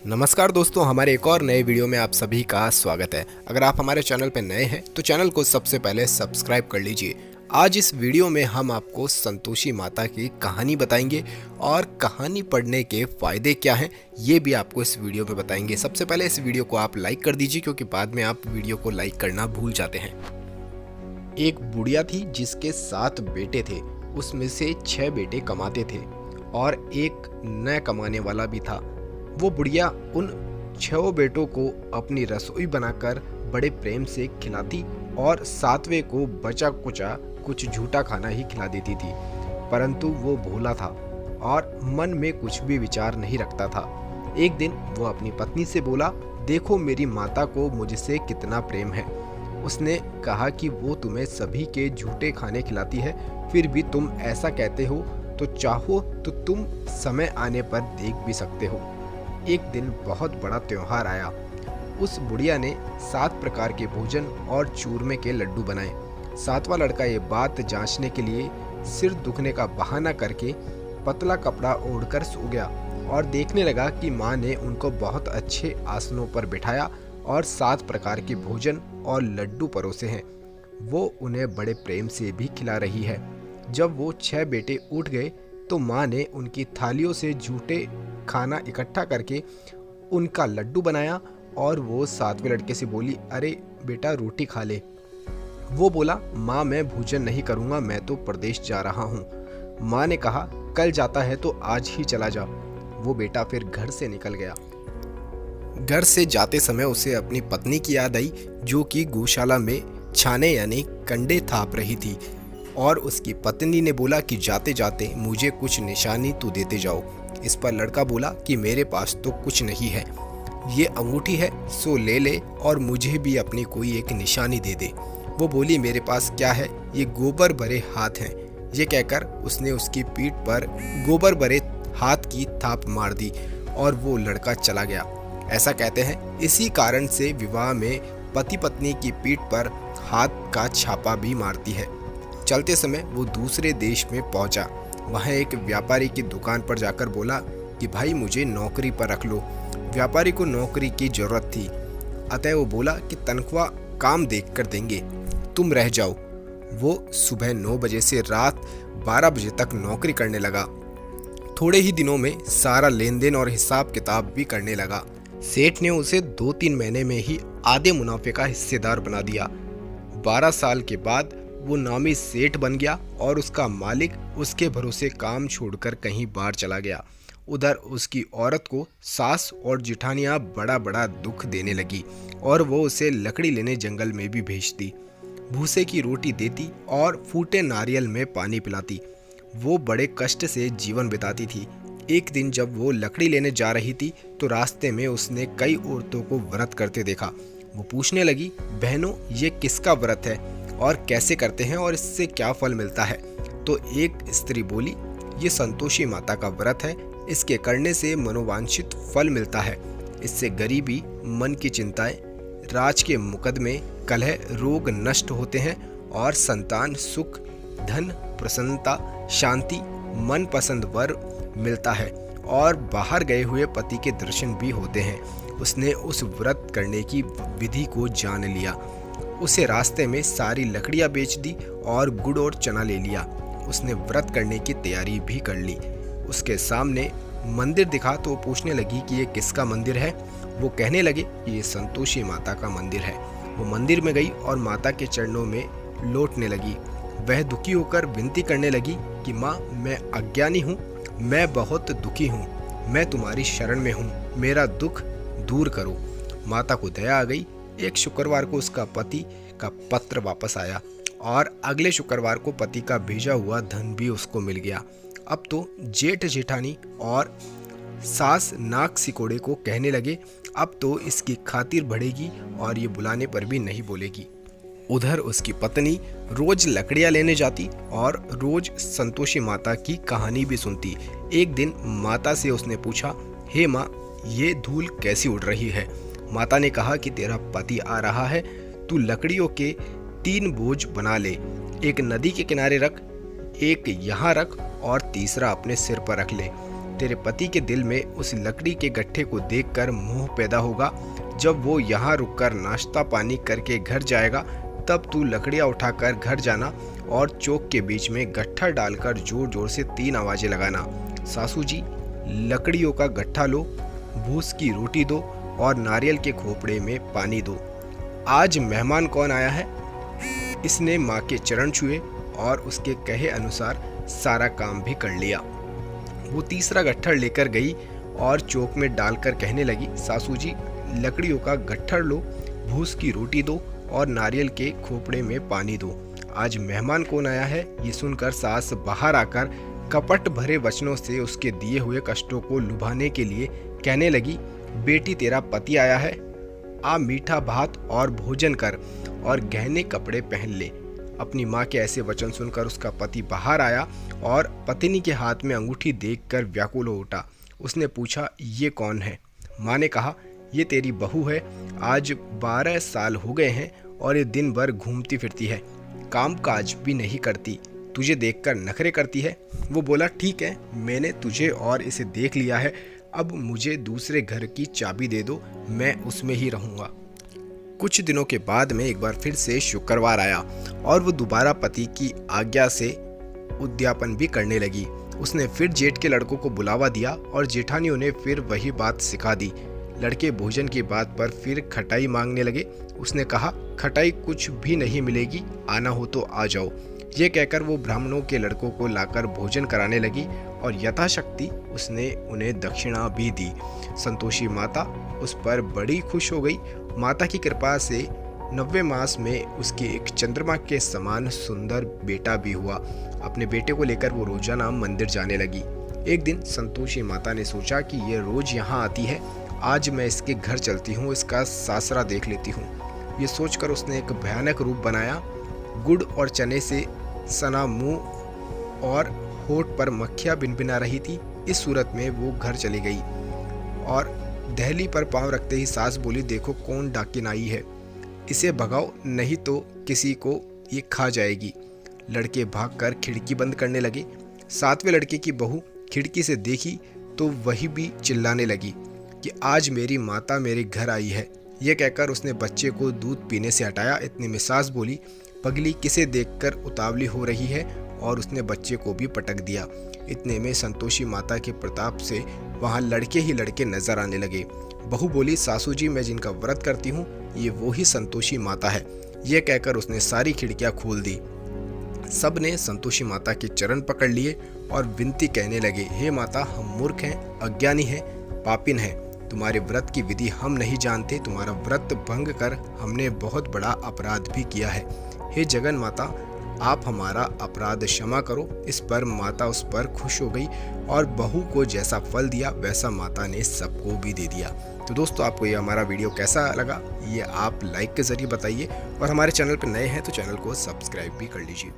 नमस्कार दोस्तों, हमारे एक और नए वीडियो में आप सभी का स्वागत है। अगर आप हमारे चैनल पर नए हैं तो चैनल को सबसे पहले सब्सक्राइब कर लीजिए। आज इस वीडियो में हम आपको संतोषी माता की कहानी बताएंगे और कहानी पढ़ने के फायदे क्या हैं ये भी आपको इस वीडियो में बताएंगे। सबसे पहले इस वीडियो को आप लाइक कर दीजिए क्योंकि बाद में आप वीडियो को लाइक करना भूल जाते हैं। एक बुढ़िया थी जिसके 7 बेटे थे। उसमें से 6 बेटे कमाते थे और एक न कमाने वाला भी था। वो बुढ़िया उन 6 बेटों को अपनी रसोई बनाकर बड़े प्रेम से खिलाती और 7वें को बचा कुचा कुछ झूठा खाना ही खिला देती थी। परंतु वो भोला था और मन में कुछ भी विचार नहीं रखता था। एक दिन वो अपनी पत्नी से बोला, देखो मेरी माता को मुझसे कितना प्रेम है। उसने कहा कि वो तुम्हें सभी के झूठे खाने खिलाती है, फिर भी तुम ऐसा कहते हो, तो चाहो तो तुम समय आने पर देख भी सकते हो। एक दिन बहुत बड़ा त्योहार आया। उस बुढ़िया ने 7 प्रकार के भोजन और चूरमे के लड्डू बनाए। 7वां लड़का ये बात जांचने के लिए सिर दुखने का बहाना करके पतला कपड़ा ओढ़कर सो गया और देखने लगा कि माँ ने उनको बहुत अच्छे आसनों पर बिठाया और 7 प्रकार के भोजन और लड्डू परोसे हैं। वो उन्हें बड़े प्रेम से भी खिला रही है। जब वो 6 बेटे उठ गए तो माँ ने उनकी थालियों से झूठे खाना इकट्ठा करके उनका लड्डू बनाया और वो 7वें लड़के से बोली, अरे बेटा रोटी खा ले। वो बोला, माँ मैं भोजन नहीं करूँगा, मैं तो प्रदेश जा रहा हूँ। माँ ने कहा, कल जाता है तो आज ही चला जा। वो बेटा फिर घर से निकल गया। घर से जाते समय उसे अपनी पत्नी की याद आई जो कि गौशाला में छाने यानी कंडे थाप रही थी और उसकी पत्नी ने बोला कि जाते जाते मुझे कुछ निशानी तो देते जाओ। इस पर लड़का बोला कि मेरे पास तो कुछ नहीं है, ये अंगूठी है सो ले ले और मुझे भी अपनी कोई एक निशानी दे दे। वो बोली, मेरे पास क्या है, ये गोबर भरे हाथ हैं। ये कहकर उसने उसकी पीठ पर गोबर भरे हाथ की थाप मार दी और वो लड़का चला गया। ऐसा कहते हैं इसी कारण से विवाह में पति पत्नी की पीठ पर हाथ का छापा भी मारती है। चलते समय वो दूसरे देश में पहुंचा। वहाँ एक व्यापारी की दुकान पर जाकर बोला कि भाई मुझे नौकरी पर रख लो। व्यापारी को नौकरी की जरूरत थी, अतः वो बोला कि तनख्वाह काम देखकर देंगे, तुम रह जाओ। वो सुबह 9 बजे से रात 12 बजे तक नौकरी करने लगा। थोड़े ही दिनों में सारा लेन देन और हिसाब किताब भी करने लगा। सेठ ने उसे 2-3 महीने में ही आधे मुनाफे का हिस्सेदार बना दिया। 12 साल के बाद वो नामी सेठ बन गया और उसका मालिक उसके भरोसे काम छोड़कर कहीं बाहर चला गया। उधर उसकी औरत को सास और जिठानियां बड़ा बड़ा दुख देने लगी और वो उसे लकड़ी लेने जंगल में भी भेजती, भूसे की रोटी देती और फूटे नारियल में पानी पिलाती। वो बड़े कष्ट से जीवन बिताती थी। एक दिन जब वो लकड़ी लेने जा रही थी तो रास्ते में उसने कई औरतों को व्रत करते देखा। वो पूछने लगी, बहनों ये किसका व्रत है और कैसे करते हैं और इससे क्या फल मिलता है? तो एक स्त्री बोली, ये संतोषी माता का व्रत है, इसके करने से मनोवांछित फल मिलता है। इससे गरीबी, मन की चिंताएं, राज के मुकदमे, कलह, रोग नष्ट होते हैं और संतान सुख, धन, प्रसन्नता, शांति, मन पसंद वर मिलता है और बाहर गए हुए पति के दर्शन भी होते हैं। उसने उस व्रत करने की विधि को जान लिया। उसे रास्ते में सारी लकड़ियां बेच दी और गुड़ और चना ले लिया। उसने व्रत करने की तैयारी भी कर ली। उसके सामने मंदिर दिखा तो वो पूछने लगी कि ये किसका मंदिर है? वो कहने लगे कि ये संतोषी माता का मंदिर है। वो मंदिर में गई और माता के चरणों में लौटने लगी। वह दुखी होकर विनती करने लगी कि माँ मैं अज्ञानी हूँ, मैं बहुत दुखी हूँ, मैं तुम्हारी शरण में हूँ, मेरा दुख दूर करो। माता को दया आ गई। एक शुक्रवार को उसका पति का पत्र वापस आया और अगले शुक्रवार को पति का भेजा हुआ धन भी उसको मिल गया। अब तो जेठ जेठानी और सास नाक सिकोड़े को कहने लगे, अब तो इसकी खातिर बढ़ेगी और ये बुलाने पर भी नहीं बोलेगी। उधर उसकी पत्नी रोज लकड़ियां लेने जाती और रोज संतोषी माता की कहानी भी सुनती। एक दिन माता से उसने पूछा, हे माँ ये धूल कैसी उड़ रही है? माता ने कहा कि तेरा पति आ रहा है, तू लकड़ियों के 3 बोझ बना ले, एक नदी के किनारे रख, एक यहाँ रख और तीसरा अपने सिर पर रख ले। तेरे पति के दिल में उस लकड़ी के गट्ठे को देखकर मोह पैदा होगा। जब वो यहाँ रुककर नाश्ता पानी करके घर जाएगा तब तू लकड़ियाँ उठाकर घर जाना और चौक के बीच में गट्ठा डालकर जोर जोर से 3 आवाजें लगाना। सासू जी, लकड़ियों का गट्ठा लो, भूस की रोटी दो और नारियल के खोपड़े में पानी दो। आज मेहमान कौन आया है? इसने माँ के चरण छुए और उसके कहे अनुसार सारा काम भी कर लिया। वो तीसरा गट्ठर लेकर गई और चौक में डालकर कहने लगी, सासू जी, लकड़ियों का गट्ठर लो, भूस की रोटी दो और नारियल के खोपड़े में पानी दो। आज मेहमान कौन आया है? ये सुनकर सास बाहर आकर कपट भरे वचनों से उसके दिए हुए कष्टों को लुभाने के लिए कहने लगी, बेटी तेरा पति आया है, आ मीठा भात और भोजन कर और गहने कपड़े पहन ले। अपनी माँ के ऐसे वचन सुनकर उसका पति बाहर आया और पत्नी के हाथ में अंगूठी देखकर व्याकुल हो उठा। उसने पूछा, ये कौन है? माँ ने कहा, ये तेरी बहू है। आज 12 साल हो गए हैं और ये दिन भर घूमती फिरती है, काम काज भी नहीं करती, तुझे देखकर नखरे करती है। वो बोला, ठीक है, मैंने तुझे और इसे देख लिया है, अब मुझे दूसरे घर की चाबी दे दो, मैं उसमें ही रहूँगा। कुछ दिनों के बाद में एक बार फिर से शुक्रवार आया और वो दोबारा पति की आज्ञा से उद्यापन भी करने लगी। उसने फिर जेठ के लड़कों को बुलावा दिया और जेठानियों ने फिर वही बात सिखा दी। लड़के भोजन की बात पर फिर खटाई मांगने लगे। उसने कहा, खटाई कुछ भी नहीं मिलेगी, आना हो तो आ जाओ। ये कहकर वो ब्राह्मणों के लड़कों को लाकर भोजन कराने लगी और यथाशक्ति उसने उन्हें दक्षिणा भी दी। संतोषी माता उस पर बड़ी खुश हो गई। माता की कृपा से 90 मास में उसके एक चंद्रमा के समान सुंदर बेटा भी हुआ। अपने बेटे को लेकर वो रोजाना मंदिर जाने लगी। एक दिन संतोषी माता ने सोचा कि ये रोज यहाँ आती है, आज मैं इसके घर चलती हूँ, इसका सासरा देख लेती हूँ। ये सोचकर उसने एक भयानक रूप बनाया। गुड़ और चने से सना मुंह और होठ पर मक्खियाँ भिनभिना रही थी। इस सूरत में वो घर चली गई और दहली पर पांव रखते ही सास बोली, देखो कौन डाकिन आई है, इसे भगाओ नहीं तो किसी को ये खा जाएगी। लड़के भागकर खिड़की बंद करने लगे। 7वें लड़के की बहू खिड़की से देखी तो वही भी चिल्लाने लगी कि आज मेरी माता मेरे घर आई है। यह कहकर उसने बच्चे को दूध पीने से हटाया। इतने में सास बोली, पगली किसे देखकर उतावली हो रही है, और उसने बच्चे को भी पटक दिया। इतने में संतोषी माता के प्रताप से वहाँ लड़के ही लड़के नजर आने लगे। बहू बोली, सासू जी, मैं जिनका व्रत करती हूँ ये वो ही संतोषी माता है। यह कहकर उसने सारी खिड़कियाँ खोल दी। सब ने संतोषी माता के चरण पकड़ लिए और विनती कहने लगे, हे माता, हम मूर्ख हैं, अज्ञानी हैं, पापिन हैं, तुम्हारे व्रत की विधि हम नहीं जानते, तुम्हारा व्रत भंग कर हमने बहुत बड़ा अपराध भी किया है। हे जगन माता, आप हमारा अपराध क्षमा करो। इस पर माता उस पर खुश हो गई और बहू को जैसा फल दिया वैसा माता ने सबको भी दे दिया। तो दोस्तों, आपको ये हमारा वीडियो कैसा लगा ये आप लाइक के जरिए बताइए और हमारे चैनल पर नए हैं तो चैनल को सब्सक्राइब भी कर लीजिए।